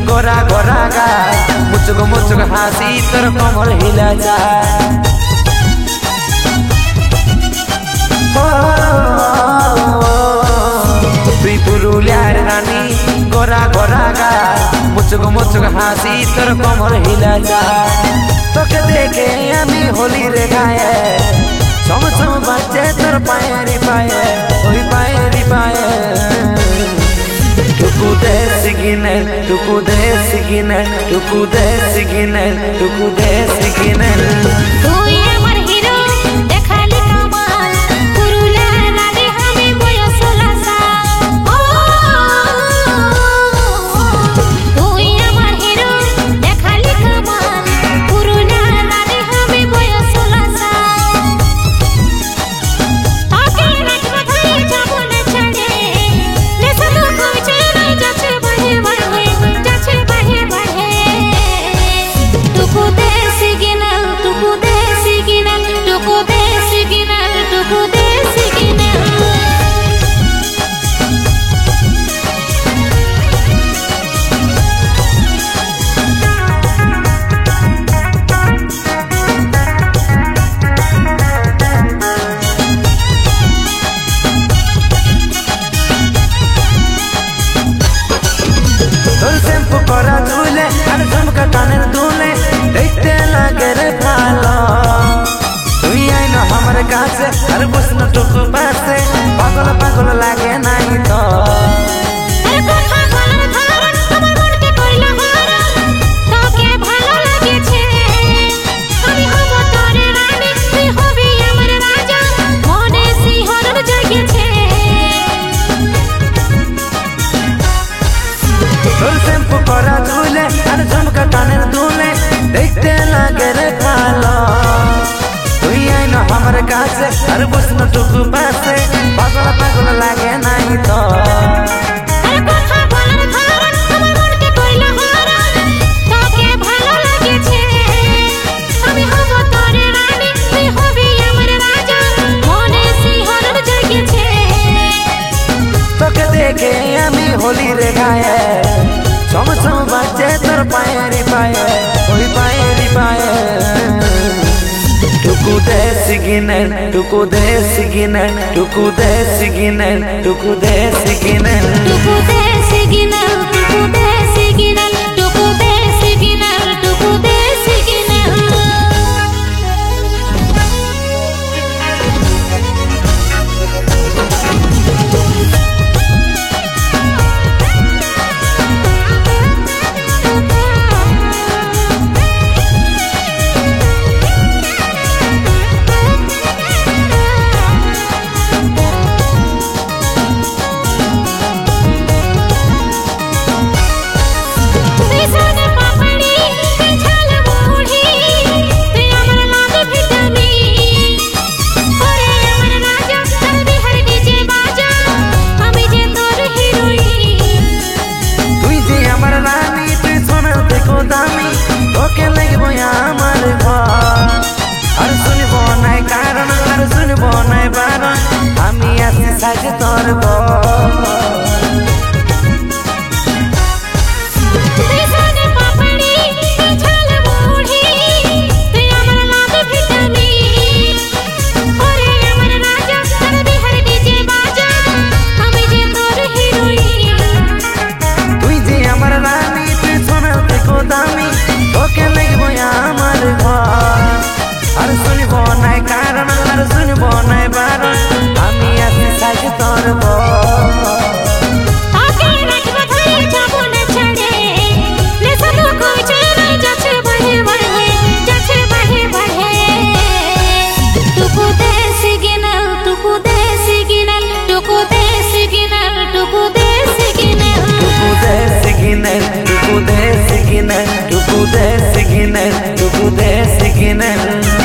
गोरा गोरा गाय मुझको मुझको हंसी तर कमर हिला जाए पुरुलियार रानी गोरा गोरा गाय मुझको मुझको हंसी तर कमर हिला जाए तो के देखे आमी होली रे गाए सम सम बच्चे तर पाए रे पाए ओई पाए रे पाए Tuku de siginel, tuku de siginel, tuku de siginel, tuku de siginel. তুই আমার হিরো দেখালি কামাল পুরুলিয়ার রানী আমি বয়স লাসা তুই আমার হিরো দেখালি কামাল পুরুলিয়ার রানী আমি বয়স লাসা তাকে রাখবা ভাই যাব না ছাড়ে নেশা তো কইছে যাচ্ছে বাহে বাহে যাচ্ছে বাহে বাহে টুকু দে সিগন্যাল টুকু দে সিগন্যাল টুকু দে সিগন্যাল টুকু দে সিগন্যাল करा झूले और झुमका कानर दूले देखते लगे रे भालो तुई आई न हमरे काছে और बसन टुकु पासे पागल पागल लागे नहीं तो अरे কথা বলার ধারণ আমার মনকে কইলা হারান তোকে ভালো লাগেছে আমি হব তোর রানী তুই হবি আমার রাজা মনে শিহরণ জাগেছে शैम्पू करा झूले और झुमका कानर दूले देखते लगे रे भालो तुई आई न हमरे काছে और बसन टुकु पासे पागल पागल लागे नहीं तो अरे কথা বলার ধারণ আমার মনকে কইলা হারান তোকে ভালো লাগেছে আমি হব তোর রানী তুই হবি আমার রাজা মনে শিহরণ জাগেছে তোকে দেখে আমি হোলি রে গায়ে সম সম বাজে তোর পায়ে রে পায়ে ওই পায়ে রে পায়ে টুকু দে সিগন্যাল টুকু দে সিগন্যাল টুকু দে সিগন্যাল টুকু দে সিগন্যাল টুকু দে সিগন্যাল টুকু দে সিগন্যাল টুকু দে সিগন্যাল টুকু দে signal Tuku de siginel signal টুকু দে সিগন্যাল টুকু দে সিগন্যাল